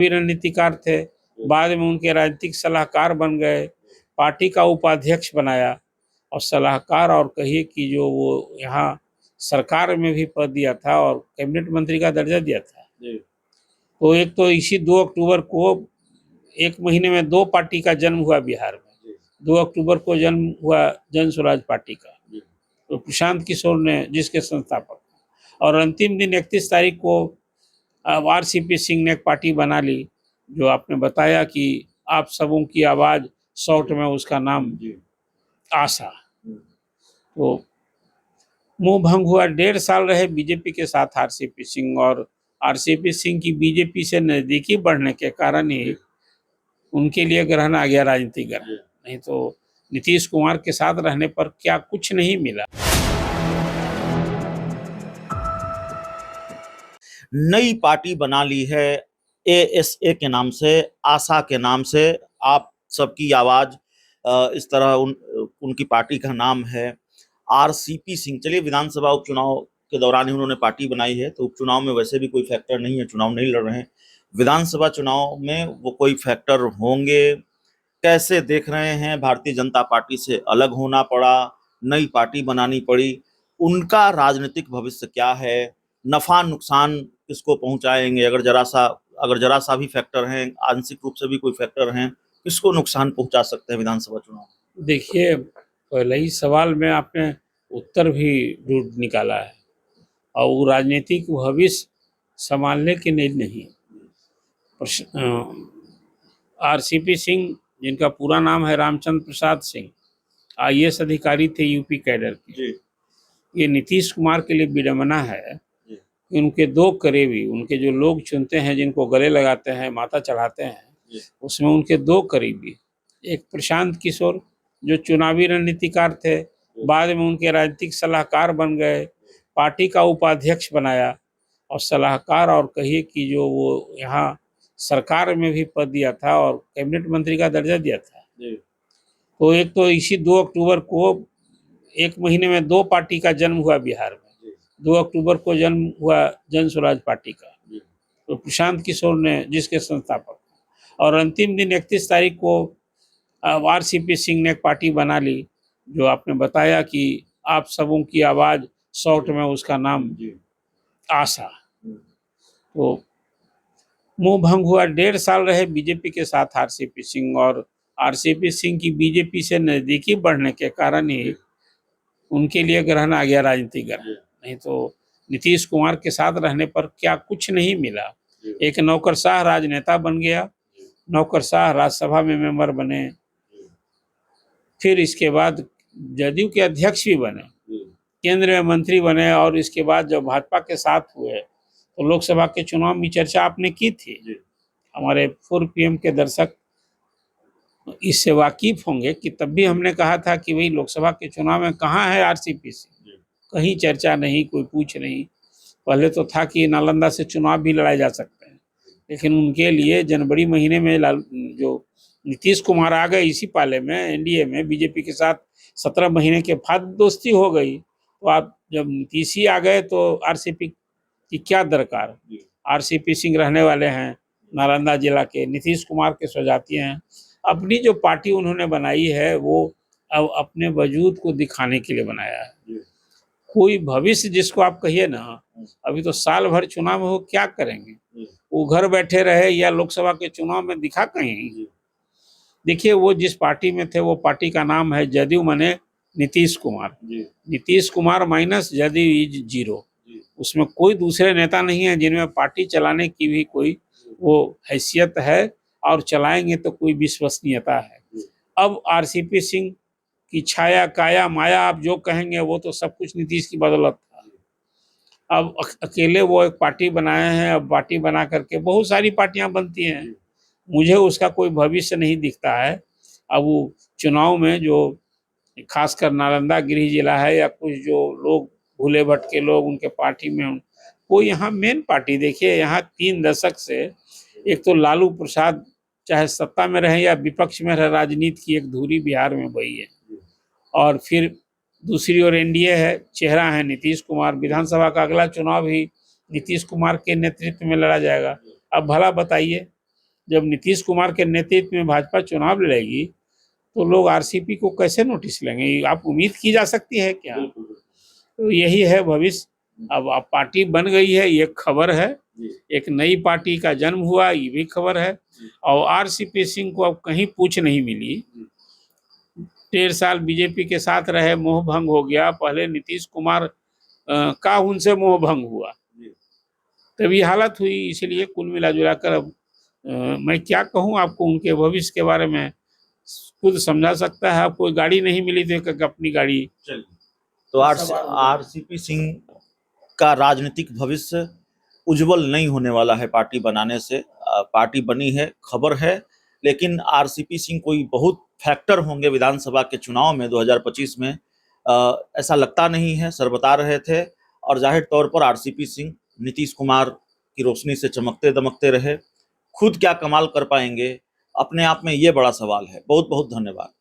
भी रणनीतिकार थे, बाद में उनके राजनीतिक सलाहकार बन गए, पार्टी का उपाध्यक्ष बनाया और सलाहकार, और कहिए कि जो वो यहाँ सरकार में भी पद दिया था और कैबिनेट मंत्री का दर्जा दिया था। तो एक तो इसी 2 अक्टूबर को एक महीने में 2 पार्टी का जन्म हुआ बिहार में। 2 अक्टूबर को जन्म हुआ जन स्वराज पार्टी का, तो प्रशांत किशोर ने, जिसके संस्थापक, और अंतिम दिन 31 तारीख को आरसीपी सिंह ने एक पार्टी बना ली, जो आपने बताया कि आप सबों की आवाज, शॉर्ट में उसका नाम आशा। तो मुंह भंग हुआ। 1.5 साल रहे बीजेपी के साथ आरसीपी सिंह, और आरसीपी सिंह की बीजेपी से नजदीकी बढ़ने के कारण ही उनके लिए ग्रहण आ गया, राजनीतिक ग्रहण। नहीं तो नीतीश कुमार के साथ रहने पर क्या कुछ नहीं मिला। नई पार्टी बना ली है एएसए के नाम से, आशा के नाम से, आप सबकी आवाज, इस तरह उनकी पार्टी का नाम है आरसीपी सिंह। चलिए, विधानसभा उपचुनाव के दौरान ही उन्होंने पार्टी बनाई है, तो उपचुनाव में वैसे भी कोई फैक्टर नहीं है, चुनाव नहीं लड़ रहे हैं। विधानसभा चुनाव में वो कोई फैक्टर होंगे? कैसे देख रहे हैं? भारतीय जनता पार्टी से अलग होना पड़ा, नई पार्टी बनानी पड़ी, उनका राजनीतिक भविष्य क्या है? नफा नुकसान किसको पहुंचाएंगे? अगर जरा सा भी फैक्टर हैं, आंशिक रूप से भी कोई फैक्टर हैं, किसको नुकसान पहुंचा सकते हैं विधानसभा चुनाव? देखिए, पहले ही सवाल में आपने उत्तर भी ढूंढ निकाला है, और वो राजनीतिक भविष्य संभालने के लिए नहीं। आरसीपी सिंह, जिनका पूरा नाम है रामचंद्र प्रसाद सिंह, आईएएस अधिकारी थे यूपी कैडर के। ये नीतीश कुमार के लिए विडंबना है कि उनके 2 करीबी, उनके जो लोग चुनते हैं, जिनको गले लगाते हैं, माथा चढ़ाते हैं, उसमें उनके 2 करीबी, एक प्रशांत किशोर जो चुनावी रणनीतिकार थे, बाद में उनके राजनीतिक सलाहकार बन गए, पार्टी का उपाध्यक्ष बनाया और सलाहकार, और कहिए कि जो वो यहाँ सरकार में भी पद दिया था और कैबिनेट मंत्री का दर्जा दिया था। तो एक तो इसी 2 अक्टूबर को एक महीने में 2 पार्टी का जन्म हुआ बिहार में। 2 अक्टूबर को जन्म हुआ जन स्वराज पार्टी का, तो प्रशांत किशोर ने, जिसके संस्थापक, और अंतिम दिन 31 तारीख को आरसीपी सिंह ने एक पार्टी बना ली, जो आपने बताया कि आप सबों की आवाज, शॉर्ट में उसका नाम आशा। तो मुंह भंग हुआ। 1.5 साल रहे बीजेपी के साथ आरसीपी सिंह, और आरसीपी सिंह की बीजेपी से नजदीकी बढ़ने के कारण ही उनके लिए ग्रहण आ गया, राजनीतिक ग्रहण। नहीं तो नीतीश कुमार के साथ रहने पर क्या कुछ नहीं मिला। एक नौकरशाह राजनेता बन गया, नौकरशाह राज्यसभा में मेंबर बने, फिर इसके बाद जदयू के अध्यक्ष भी बने, केंद्रीय मंत्री बने, और इसके बाद जब भाजपा के साथ हुए तो लोकसभा के चुनाव में चर्चा आपने की थी। हमारे पूर्व पीएम के दर्शक इससे वाकिफ होंगे कि तब भी हमने कहा था कि भाई लोकसभा के चुनाव में कहाँ है आरसीपी से, कहीं चर्चा नहीं, कोई पूछ नहीं। पहले तो था कि नालंदा से चुनाव भी लड़ाए जा सकते हैं, लेकिन उनके लिए जनवरी महीने में जो नीतीश कुमार आ गए इसी पाले में, एनडीए में बीजेपी के साथ 17 महीने के बाद दोस्ती हो गई। तो आप जब नीतीश ही आ गए तो आरसीपी की क्या दरकार? आरसीपी सिंह रहने वाले हैं नालंदा जिला के, नीतीश कुमार के स्वजातीय हैं। अपनी जो पार्टी उन्होंने बनाई है वो अब अपने वजूद को दिखाने के लिए बनाया है। कोई भविष्य जिसको आप कहिए ना, अभी तो साल भर चुनाव में हो, क्या करेंगे? वो घर बैठे रहे या लोकसभा के चुनाव में दिखा कहीं? देखिए, वो जिस पार्टी में थे वो पार्टी का नाम है जदयू, माने नीतीश कुमार। Nitish Kumar minus JDU is 0। उसमें कोई दूसरे नेता नहीं है जिनमें पार्टी चलाने की भी कोई वो हैसियत है, और चलाएंगे तो कोई विश्वसनीयता है। अब आरसीपी सिंह की छाया, काया, माया, आप जो कहेंगे, वो तो सब कुछ नीतीश की बदौलत था। अब अकेले वो एक पार्टी बनाए हैं, अब पार्टी बना करके बहुत सारी पार्टियां बनती हैं, मुझे उसका कोई भविष्य नहीं दिखता है। अब वो चुनाव में जो खासकर नालंदा गृह जिला है, या कुछ जो लोग भूले भटके लोग उनके पार्टी में, कोई यहाँ मेन पार्टी, देखिए यहाँ 3 दशक से एक तो लालू प्रसाद चाहे सत्ता में रहे या विपक्ष में रहे, राजनीति की एक धुरी बिहार में बही है, और फिर दूसरी ओर एनडीए है, चेहरा है नीतीश कुमार। विधानसभा का अगला चुनाव भी नीतीश कुमार के नेतृत्व में लड़ा जाएगा। अब भला बताइए, जब नीतीश कुमार के नेतृत्व में भाजपा चुनाव लड़ेगी तो लोग आरसीपी को कैसे नोटिस लेंगे, ये आप उम्मीद की जा सकती है क्या? तो यही है भविष्य। अब पार्टी बन गई है, ये खबर है। एक नई पार्टी का जन्म हुआ, ये भी खबर है। और आरसीपी सिंह को अब कहीं पूछ नहीं मिली। 1.5 साल बीजेपी के साथ रहे, मोह भंग हो गया। पहले नीतीश कुमार का उनसे मोह भंग हुआ, तभी हालत हुई। इसलिए कुल मिला जुला कर अब मैं क्या कहूँ आपको, उनके भविष्य के बारे में खुद समझा सकता है। अब कोई गाड़ी नहीं मिली तो एक अपनी गाड़ी। तो आरसीपी सिंह का राजनीतिक भविष्य उज्जवल नहीं होने वाला है पार्टी बनाने से। पार्टी बनी है, खबर है, लेकिन आरसीपी सिंह कोई बहुत फैक्टर होंगे विधानसभा के चुनाव में 2025 में, ऐसा लगता नहीं है। सर बता रहे थे, और जाहिर तौर पर आरसीपी सिंह नीतीश कुमार की रोशनी से चमकते दमकते रहे। खुद क्या कमाल कर पाएंगे, अपने आप में ये बड़ा सवाल है। बहुत बहुत धन्यवाद।